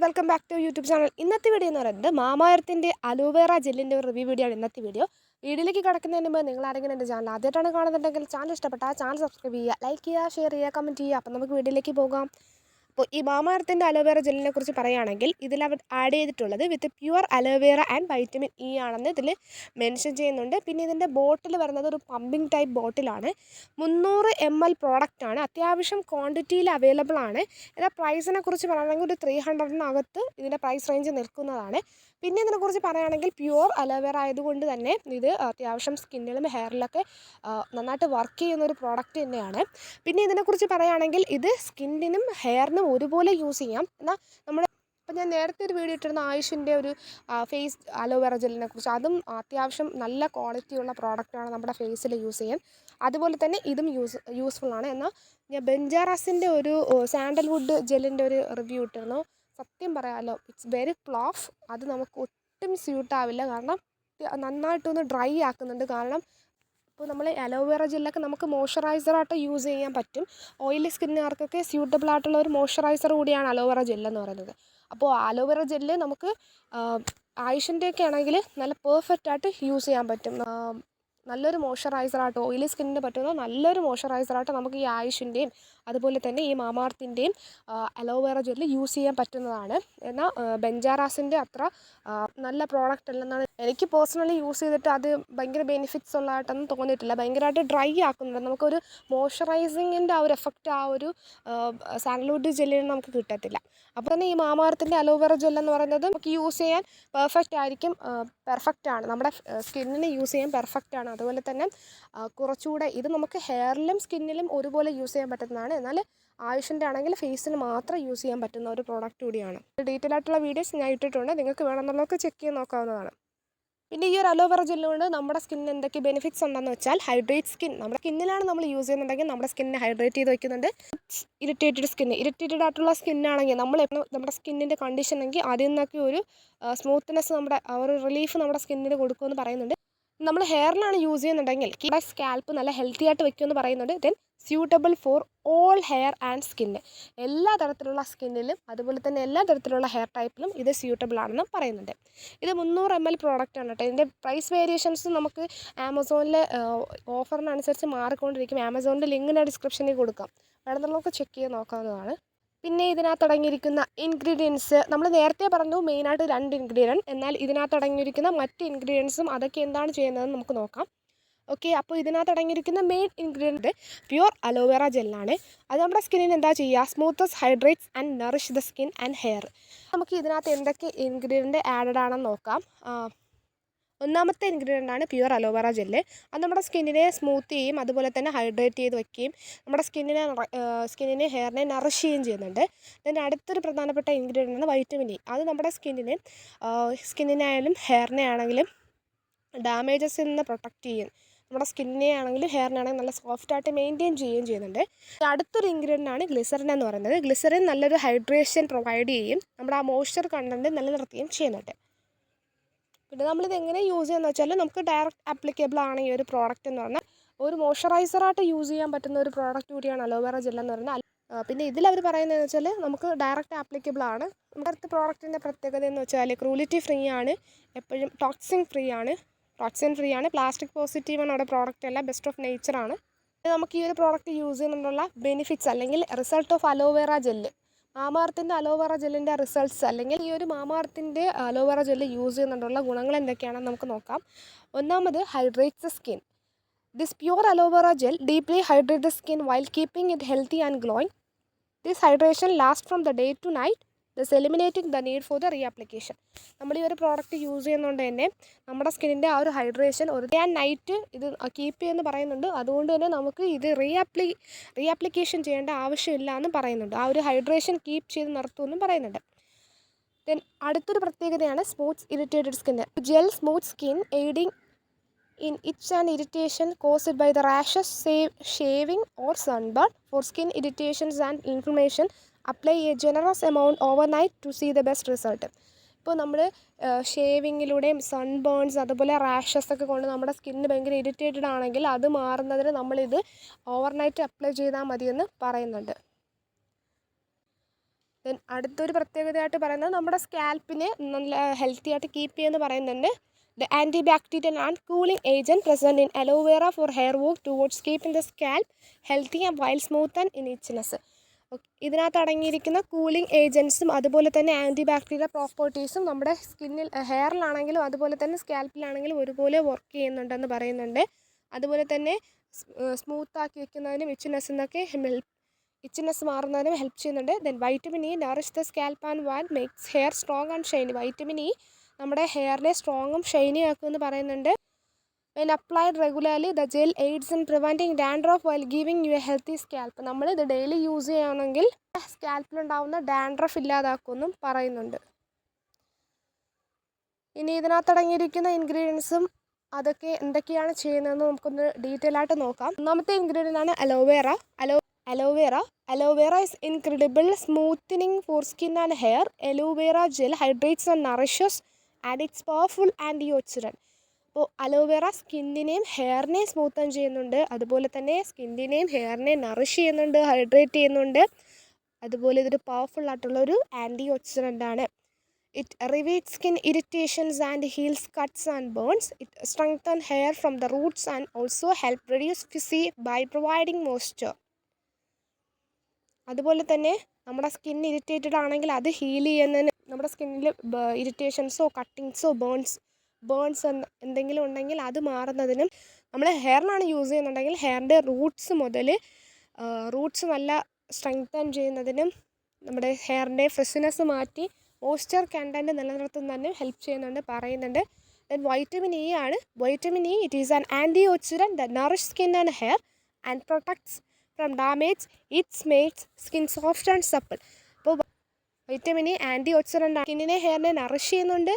Welcome back to YouTube channel. ഇന്നത്തെ video എന്ന് പറയുന്നത് മാമാഎർത്തിൻ്റെ അലോവേറ ജെല്ലിൻ്റെ ഒരു റിവ്യൂ വീഡിയോ ആണ് ഇന്നത്തെ വീഡിയോ. വീഡിയോയിലേക്ക് കടക്കുന്നതിന് മുമ്പ് നിങ്ങൾ ആരെങ്കിലും എൻ്റെ ചാനൽ ആദ്യമായിട്ടാണ് കാണുന്നുണ്ടെങ്കിൽ ചാനൽ ഇഷ്ടപ്പെട്ടാൽ ചാനൽ സബ്സ്ക്രൈബ് ചെയ്യുക, ലൈക്ക് ചെയ്യുക, ഷെയർ ചെയ്യുക, കമൻറ്റ് ചെയ്യുക. അപ്പം നമുക്ക് വീഡിയോയിലേക്ക് പോകാം. അപ്പോൾ ഈ മാമാഎർത്തിൻ്റെ അലോവേറ ജെല്ലിനെ കുറിച്ച് പറയുകയാണെങ്കിൽ ഇതിൽ അവർ ആഡ് ചെയ്തിട്ടുള്ളത് with pure aloe vera and vitamin E ആണെന്ന് ഇതിൽ മെൻഷൻ ചെയ്യുന്നുണ്ട്. പിന്നെ ഇതിൻ്റെ ബോട്ടിൽ വരുന്നത് ഒരു പമ്പിങ് ടൈപ്പ് ബോട്ടിലാണ്. 300 ml പ്രോഡക്റ്റാണ്. അത്യാവശ്യം ക്വാണ്ടിറ്റിയിൽ അവൈലബിൾ ആണ്. എന്നാൽ പ്രൈസിനെ കുറിച്ച് പറയുകയാണെങ്കിൽ ഒരു 300-നകത്ത് ഇതിൻ്റെ പ്രൈസ് റേഞ്ച് നിൽക്കുന്നതാണ്. പിന്നെ ഇതിനെക്കുറിച്ച് പറയുകയാണെങ്കിൽ പ്യുവർ അലോവേറ ആയതുകൊണ്ട് തന്നെ ഇത് അത്യാവശ്യം സ്കിന്നിലും ഹെയറിലൊക്കെ നന്നായിട്ട് വർക്ക് ചെയ്യുന്നൊരു പ്രോഡക്റ്റ് തന്നെയാണ്. പിന്നെ ഇതിനെക്കുറിച്ച് പറയുകയാണെങ്കിൽ ഇത് സ്കിന്നിനും ഹെയറിനും ഒരുപോലെ യൂസ് ചെയ്യാം. എന്നാൽ നമ്മൾ ഇപ്പം ഞാൻ നേരത്തെ ഒരു വീഡിയോ ഇട്ടിരുന്ന ആയുഷിൻ്റെ ഒരു ഫേസ് അലോവേറ ജെല്ലിനെ കുറിച്ച്, അതും അത്യാവശ്യം നല്ല ക്വാളിറ്റിയുള്ള പ്രോഡക്റ്റാണ് നമ്മുടെ ഫേസിൽ യൂസ് ചെയ്യാൻ. അതുപോലെ തന്നെ ഇതും യൂസ്ഫുള്ളാണ്. എന്നാൽ ഞാൻ ബെഞ്ചാറാസിൻ്റെ ഒരു സാൻഡൽവുഡ് ജെല്ലിൻ്റെ ഒരു റിവ്യൂ ഇട്ടിരുന്നു. സത്യം പറയാമല്ലോ, ഇറ്റ്സ് വെരി ഫ്ലോഫ്. അത് നമുക്ക് ഒട്ടും സ്യൂട്ടാവില്ല. കാരണം നന്നായിട്ടൊന്ന് ഡ്രൈ ആക്കുന്നുണ്ട്. കാരണം ഇപ്പോൾ നമ്മൾ അലോവേറ ജെല്ലൊക്കെ നമുക്ക് മോയ്സ്ചറൈസറായിട്ട് യൂസ് ചെയ്യാൻ പറ്റും. ഓയിലി സ്കിന്നുകാർക്കൊക്കെ സ്യൂട്ടബിൾ ആയിട്ടുള്ള ഒരു മോയ്സ്ചറൈസർ കൂടിയാണ് അലോവേറ ജെല്ലെന്ന് പറയുന്നത്. അപ്പോൾ അലോവേറ ജെല്ല് നമുക്ക് ആയുഷിൻ്റെയൊക്കെ ആണെങ്കിൽ നല്ല പെർഫെക്റ്റ് ആയിട്ട് യൂസ് ചെയ്യാൻ പറ്റും. നല്ലൊരു മോയ്സ്ചറൈസറായിട്ട് ഓയിലി സ്കിന്നിന് പറ്റുന്ന നല്ലൊരു മോയ്സ്ചറൈസറായിട്ട് നമുക്ക് ഈ ആയുഷിൻ്റെയും അതുപോലെ തന്നെ ഈ മാമാഎർത്തിൻ്റെയും അലോവേറ ജെല്ല് യൂസ് ചെയ്യാൻ പറ്റുന്നതാണ്. എന്നാൽ ബെഞ്ചാറാസിൻ്റെ അത്ര നല്ല പ്രോഡക്റ്റ് അല്ലെന്നാണ് എനിക്ക് പേഴ്സണലി യൂസ് ചെയ്തിട്ട് അത് ഭയങ്കര ബെനിഫിറ്റ്സ് ഉള്ളതായിട്ടൊന്നും തോന്നിയിട്ടില്ല. ഭയങ്കരമായിട്ട് ഡ്രൈ ആക്കുന്നുണ്ട്. നമുക്കൊരു മോയ്സ്ചറൈസിങ്ങിൻ്റെ ആ ഒരു എഫക്റ്റ് ആ ഒരു സാൻഡൽവുഡ് ജെല്ലിന് നമുക്ക് കിട്ടത്തില്ല. അപ്പോൾ തന്നെ ഈ മാമാഎർത്തിൻ്റെ അലോവേറ ജെല്ലെന്ന് പറയുന്നത് നമുക്ക് യൂസ് ചെയ്യാൻ പെർഫെക്റ്റ് ആയിരിക്കും. പെർഫെക്റ്റ് ആണ്, നമ്മുടെ സ്കിന്നിന് യൂസ് ചെയ്യാൻ പെർഫെക്റ്റ് ആണ്. അതുപോലെ തന്നെ കുറച്ചുകൂടെ ഇത് നമുക്ക് ഹെയറിലും സ്കിന്നിലും ഒരുപോലെ യൂസ് ചെയ്യാൻ പറ്റുന്നതാണ്. എന്നാൽ ആയുഷിൻ്റെ ആണെങ്കിൽ ഫേസിന് മാത്രം യൂസ് ചെയ്യാൻ പറ്റുന്ന ഒരു പ്രോഡക്റ്റ് കൂടിയാണ്. ഡീറ്റെയിൽ ആയിട്ടുള്ള വീഡിയോസ് ഞാൻ ഇട്ടിട്ടുണ്ട്, നിങ്ങൾക്ക് വേണമെന്നുള്ളതൊക്കെ ചെക്ക് ചെയ്ത് നോക്കാവുന്നതാണ്. പിന്നെ ഈ ഒരു അലോവേറ ജെല്ല് കൊണ്ട് നമ്മുടെ സ്കിന്നിന് എന്തൊക്കെ ബെനിഫിറ്റ്സ് ഉണ്ടെന്ന് വെച്ചാൽ ഹൈഡ്രേറ്റ് സ്കിൻ. നമ്മുടെ സ്കിന്നിലാണ് നമ്മൾ യൂസ് ചെയ്യുന്നുണ്ടെങ്കിൽ നമ്മുടെ സ്കിന്നിനെ ഹൈഡ്രേറ്റ് ചെയ്ത് വയ്ക്കുന്നുണ്ട്. ഇറിറ്റേറ്റഡ് ആയിട്ടുള്ള സ്കിന്നാണെങ്കിൽ നമ്മൾ നമ്മുടെ സ്കിന്നിൻ്റെ കണ്ടീഷൻ എങ്കിൽ അതിൽ നിന്നൊക്കെ ഒരു സ്മൂത്ത്നെസ്, നമ്മുടെ ഒരു റിലീഫ് നമ്മുടെ സ്കിന്നിന് കൊടുക്കുമെന്ന് പറയുന്നുണ്ട്. നമ്മൾ ഹെയറിലാണ് യൂസ് ചെയ്യുന്നുണ്ടെങ്കിൽ സ്കാൽപ്പ് നല്ല ഹെൽത്തി ആയിട്ട് വെക്കുമെന്ന് പറയുന്നുണ്ട്. Then suitable for all hair and skin. എല്ലാ തരത്തിലുള്ള സ്കിന്നിലും അതുപോലെ തന്നെ എല്ലാ തരത്തിലുള്ള ഹെയർ ടൈപ്പിലും ഇത് സ്യൂട്ടബിൾ ആണെന്ന് പറയുന്നുണ്ട്. ഇത് 300 ml പ്രോഡക്റ്റ് ആണ് കേട്ടോ. ഇതിൻ്റെ പ്രൈസ് വേരിയേഷൻസ് നമുക്ക് ആമസോണിൽ ഓഫറിനനുസരിച്ച് മാറിക്കൊണ്ടിരിക്കും. ആമസോണിൻ്റെ ലിങ്ക് ഞാൻ ഡിസ്ക്രിപ്ഷനിൽ കൊടുക്കാം, വേണമെന്നുള്ളതൊക്കെ ചെക്ക് ചെയ്ത് നോക്കാവുന്നതാണ്. പിന്നെ ഇതിനകത്ത് അടങ്ങിയിരിക്കുന്ന ഇൻഗ്രീഡിയൻസ് നമ്മൾ നേരത്തെ പറഞ്ഞു, മെയിനായിട്ട് 2 ഇൻഗ്രീഡിയൻറ്റ്. എന്നാൽ ഇതിനകത്ത് അടങ്ങിയിരിക്കുന്ന മറ്റ് ഇൻഗ്രീഡിയൻസും അതൊക്കെ എന്താണ് ചെയ്യുന്നതെന്ന് നമുക്ക് നോക്കാം. ഓക്കെ, അപ്പോൾ ഇതിനകത്ത് അടങ്ങിയിരിക്കുന്ന മെയിൻ ഇൻഗ്രീഡിയൻറ്റ് പ്യുവർ അലോവേറ ജെല്ലാണ്. അത് നമ്മുടെ സ്കിന്നിന് എന്താ ചെയ്യുക, smoothes, hydrates and nourish the skin and hair. നമുക്ക് ഇതിനകത്ത് എന്തൊക്കെ ഇൻഗ്രീഡിയൻറ്റ് ആഡഡ് ആണെന്ന് നോക്കാം. ഒന്നാമത്തെ ഇൻഗ്രീഡിയൻ്റാണ് പ്യുവർ അലോവേറ ജെല്ല്. അത് നമ്മുടെ സ്കിന്നിനെ സ്മൂത്ത് ചെയ്യും, അതുപോലെ തന്നെ ഹൈഡ്രേറ്റ് ചെയ്ത് വയ്ക്കുകയും നമ്മുടെ സ്കിന്നിനെ ഹെയറിനെ നറിഷ് ചെയ്യുകയും ചെയ്യുന്നുണ്ട്. then അടുത്തൊരു പ്രധാനപ്പെട്ട ഇൻഗ്രീഡിയൻ്റാണ് വൈറ്റമിൻ ഇ. അത് നമ്മുടെ സ്കിന്നിനായാലും ഹെയറിനെ ആണെങ്കിലും ഡാമേജസിൽ നിന്ന് പ്രൊട്ടക്റ്റ് ചെയ്യും. നമ്മുടെ സ്കിന്നിനെ ആണെങ്കിലും ഹെയറിനെ ആണെങ്കിലും നല്ല സോഫ്റ്റായിട്ട് മെയിൻറ്റെയിൻ ചെയ്യുകയും ചെയ്യുന്നുണ്ട്. അടുത്തൊരു ഇൻഗ്രീഡിയൻ്റാണ് ഗ്ലിസറിൻ എന്ന് പറയുന്നത്. ഗ്ലിസറിൻ നല്ലൊരു ഹൈഡ്രേഷൻ പ്രൊവൈഡ് ചെയ്യും, നമ്മുടെ ആ മോയ്സ്ചർ കണ്ടൻറ്റ് നിലനിർത്തുകയും ചെയ്യുന്നുണ്ട്. പിന്നെ നമ്മളിത് എങ്ങനെ യൂസ് ചെയ്യുന്നത് വെച്ചാൽ നമുക്ക് ഡയറക്റ്റ് ആപ്ലിക്കബിൾ ആണ് ഈ ഒരു പ്രോഡക്റ്റ് എന്ന് പറഞ്ഞാൽ. ഒരു മോയ്സ്ചറൈസറായിട്ട് യൂസ് ചെയ്യാൻ പറ്റുന്ന ഒരു പ്രോഡക്റ്റ് കൂടിയാണ് അലോവേറ ജെൽ എന്ന് പറയുന്നത്. പിന്നെ ഇതിലവർ പറയുന്നതെന്ന് വെച്ചാൽ നമുക്ക് ഡയറക്റ്റ് ആപ്ലിക്കബിൾ ആണ്. നമ്മുടെ അടുത്ത പ്രോഡക്റ്റിൻ്റെ പ്രത്യേകത എന്ന് വെച്ചാൽ ക്രൂലിറ്റി ഫ്രീ ആണ്, എപ്പോഴും ടോക്സിൻ ഫ്രീ ആണ്, പ്ലാസ്റ്റിക് പോസിറ്റീവ് ആണ് നമ്മുടെ പ്രോഡക്റ്റ് എല്ലാം, ബെസ്റ്റ് ഓഫ് നേച്ചറാണ്. നമുക്ക് ഈ ഒരു പ്രോഡക്റ്റ് യൂസ് ചെയ്യുന്നതിനുള്ള ബെനിഫിറ്റ്സ് അല്ലെങ്കിൽ റിസൾട്ട് ഓഫ് അലോവേറ ജെല്ല്, മാമാഎർത്തിൻ്റെ അലോവേറ ജെല്ലിൻ്റെ റിസൾട്ട്സ് അല്ലെങ്കിൽ ഈ ഒരു മാമാഎർത്തിൻ്റെ അലോവേറ ജെല്ല് യൂസ് ചെയ്യുന്നതുകൊണ്ടുള്ള ഗുണങ്ങൾ എന്തൊക്കെയാണെന്ന് നമുക്ക് നോക്കാം. ഒന്നാമത് hydrates the skin. This pure aloe vera gel deeply hydrate the skin while keeping it healthy and glowing. This hydration last from the day to night, thus eliminating the need for the reapplication. നമ്മൾ ഈ ഒരു product use ചെയ്യുന്നതുകൊണ്ട് തന്നെ നമ്മുടെ സ്കിന്നിൻ്റെ ആ ഒരു hydration ഒരു ഡേ ആൻഡ് നൈറ്റ് ഇത് കീപ്പ് ചെയ്യുമെന്ന് പറയുന്നുണ്ട്. അതുകൊണ്ട് തന്നെ നമുക്ക് ഇത് റീആപ്ലിക്കേഷൻ ചെയ്യേണ്ട ആവശ്യമില്ല എന്നും പറയുന്നുണ്ട്. ആ ഒരു ഹൈഡ്രേഷൻ കീപ്പ് ചെയ്ത് നിർത്തുമെന്നും പറയുന്നുണ്ട്. ദെൻ അടുത്തൊരു പ്രത്യേകതയാണ് smooth irritated skin. Gel smooth skin aiding in itch and irritation caused by the rashes, shaving or sunburn. For skin irritations and inflammation, apply a generous amount overnight to see the best result. ഇപ്പോൾ നമ്മൾ ഷേവിങ്ങിലൂടെയും sunburns അതുപോലെ rashes ഒക്കെ കൊണ്ട് നമ്മുടെ skin ഭയങ്കര irritated ആണെങ്കിൽ അത് മാറുന്നതിന് നമ്മളിത് ഓവർനൈറ്റ് അപ്ലൈ ചെയ്താൽ മതിയെന്ന് പറയുന്നുണ്ട്. ദെൻ അടുത്തൊരു പ്രത്യേകതയായിട്ട് പറയുന്നത് നമ്മുടെ സ്കാൽപ്പിനെ നല്ല ഹെൽത്തി ആയിട്ട് കീപ്പ് ചെയ്യുമെന്ന് പറയുന്നുണ്ട്. The anti bacterial and cooling agent present in aloe vera for hair work towards keeping the scalp healthy and while smooth and in itchiness. ഇതിനകത്ത് അടങ്ങിയിരിക്കുന്ന കൂളിംഗ് ഏജൻസും അതുപോലെ തന്നെ ആൻറ്റി ബാക്ടീരിയൽ പ്രോപ്പർട്ടീസും നമ്മുടെ സ്കിന്നിൽ ഹെയറിലാണെങ്കിലും അതുപോലെ തന്നെ സ്കാൽപ്പിലാണെങ്കിലും ഒരുപോലെ വർക്ക് ചെയ്യുന്നുണ്ടെന്ന് പറയുന്നുണ്ട്. അതുപോലെ തന്നെ സ്മൂത്താക്കി വെക്കുന്നതിനും ഇച്ച്നെസ് മാറുന്നതിനും ഹെൽപ്പ് ചെയ്യുന്നുണ്ട്. Then vitamin E Nourish the scalp and van makes hair strong and Shiny. Vitamin E നമ്മുടെ ഹെയറിനെ സ്ട്രോങ്ങും ഷൈനി ആക്കുമെന്ന് പറയുന്നുണ്ട്. When applied regularly the gel AIDS in preventing dandruff while giving you A healthy scalp. നമ്മൾ ഇത് daily use ചെയ്യുകയാണെങ്കിൽ സ്കാൽപ്പിലുണ്ടാവുന്ന dandruff ഇല്ലാതാക്കുമെന്നും പറയുന്നുണ്ട്. ഇനി ഇതിനകത്തടങ്ങിയിരിക്കുന്ന ഇൻഗ്രീഡിയൻസും അതൊക്കെ എന്തൊക്കെയാണ് ചെയ്യുന്നതെന്ന് നമുക്കൊന്ന് ഡീറ്റെയിൽ ആയിട്ട് നോക്കാം. ഒന്നാമത്തെ ഇൻഗ്രീഡിയൻ്റ് ആണ് aloe vera is incredible smoothening for skin and hair. Aloe vera gel hydrates and nourishes and it's powerful antioxidant. അപ്പോൾ അലോവേറ സ്കിന്നിനെയും ഹെയറിനെയും സ്മൂത്തൻ ചെയ്യുന്നുണ്ട്, അതുപോലെ തന്നെ സ്കിന്നിനെയും ഹെയറിനെയും നറിഷ് ചെയ്യുന്നുണ്ട്, ഹൈഡ്രേറ്റ് ചെയ്യുന്നുണ്ട്. അതുപോലെ ഇതൊരു പവർഫുൾ ആയിട്ടുള്ളൊരു ആൻറ്റി ഓക്സിഡൻ്റ് ആണ്. It relieve skin irritations and heals cuts and burns. It strengthen hair from the roots and also help reduce frizzy by providing moisture. അതുപോലെ തന്നെ നമ്മുടെ സ്കിൻ ഇറിറ്റേറ്റഡ് ആണെങ്കിൽ അത് ഹീൽ ചെയ്യുന്നതിന്, നമ്മുടെ സ്കിന്നിൽ ഇറിറ്റേഷൻസോ കട്ടിങ്സോ ബേൺസ് എന്തെങ്കിലും ഉണ്ടെങ്കിൽ അത് മാറുന്നതിനും, നമ്മൾ ഹെയറിനാണ് യൂസ് ചെയ്യുന്നുണ്ടെങ്കിൽ ഹെയറിൻ്റെ റൂട്ട്സ് നല്ല സ്ട്രെങ്തൻ ചെയ്യുന്നതിനും, നമ്മുടെ ഹെയറിൻ്റെ ഫ്രഷ്നെസ് മാറ്റി മോയ്സ്ചർ കണ്ടൻറ്റ് നിലനിർത്തുന്നതിനും ഹെൽപ്പ് ചെയ്യുന്നുണ്ട് പറയുന്നുണ്ട്. ദെൻ വൈറ്റമിൻ ഇ ആണ്. Vitamin E it is an antioxidant that nourish skin and hair and protects from damage. It's makes skin soft and supple. അപ്പോൾ വൈറ്റമിൻ ഇ ആൻറ്റി ഓക്സിഡൻ്റ് ആണ്, സ്കിന്നിനെ ഹെയറിനെ Nourish ചെയ്യുന്നുണ്ട്,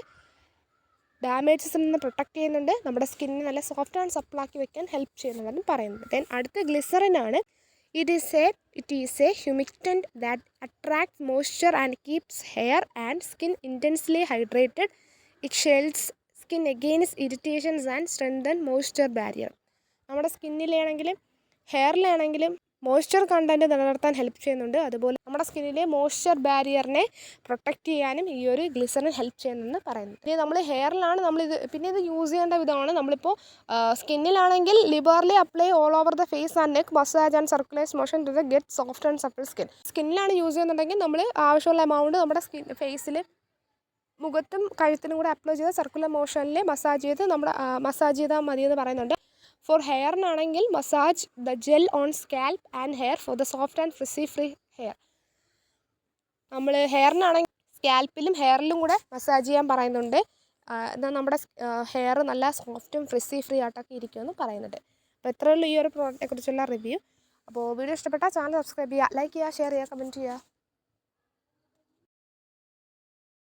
ഡാമേജസിൽ നിന്ന് protect ചെയ്യുന്നുണ്ട്, നമ്മുടെ സ്കിന്നിനെ നല്ല soft and സപ്പിളാക്കി വെക്കാൻ ഹെൽപ്പ് ചെയ്യുന്നതെന്ന് പറയുന്നത്. ദെൻ അടുത്ത ഗ്ലിസറിൻ ആണ്. It is a humectant that attracts moisture and keeps hair and skin intensely hydrated. It shields skin against irritations and strengthen moisture barrier. നമ്മുടെ സ്കിന്നിലാണെങ്കിലും ഹെയറിലാണെങ്കിലും മോയ്സ്ചർ കണ്ടൻറ്റ് നിലനിർത്താൻ ഹെൽപ്പ് ചെയ്യുന്നുണ്ട്. അതുപോലെ നമ്മുടെ സ്കിന്നിലെ മോയ്സ്ചർ ബാരിയറിനെ പ്രൊട്ടക്റ്റ് ചെയ്യാനും ഈ ഒരു ഗ്ലിസറിൻ ഹെൽപ്പ് ചെയ്യുന്നെന്ന് പറയുന്നത്. ഇനി നമ്മൾ ഹെയറിലാണ് പിന്നെ ഇത് യൂസ് ചെയ്യേണ്ട വിധമാണ്. നമ്മളിപ്പോൾ സ്കിന്നിലാണെങ്കിൽ liberally apply all over the face and neck, massage and circulate motion to the get soft and supple skin. സ്കിന്നിലാണ് യൂസ് ചെയ്യുന്നുണ്ടെങ്കിൽ നമ്മൾ ആവശ്യമുള്ള എമൗണ്ട് നമ്മുടെ ഫേസിൽ മുഖത്തും കഴുത്തിനും കൂടെ അപ്ലൈ ചെയ്ത് സർക്കുലർ മോഷനിൽ മസാജ് ചെയ്താൽ മതിയെന്ന് പറയുന്നുണ്ട്. ഫോർ ഹെയറിനാണെങ്കിൽ massage the gel on scalp and hair for the soft and frizzy free hair. നമ്മൾ ഹെയറിനാണെങ്കിൽ സ്കാൽപ്പിലും ഹെയറിലും കൂടെ മസാജ് ചെയ്യാൻ പറയുന്നുണ്ട്. എന്നാൽ നമ്മുടെ ഹെയർ നല്ല സോഫ്റ്റും ഫ്രിസി ഫ്രീ ആയിട്ടൊക്കെ ഇരിക്കുമെന്ന് പറയുന്നുണ്ട്. അപ്പോൾ ഇത്രയുള്ളൂ ഈ ഒരു പ്രോഡക്റ്റിനെ കുറിച്ചുള്ള റിവ്യൂ. അപ്പോൾ വീഡിയോ ഇഷ്ടപ്പെട്ടാൽ ചാനൽ സബ്സ്ക്രൈബ് ചെയ്യുക, ലൈക്ക് ചെയ്യുക, ഷെയർ ചെയ്യുക, കമൻറ്റ് ചെയ്യുക.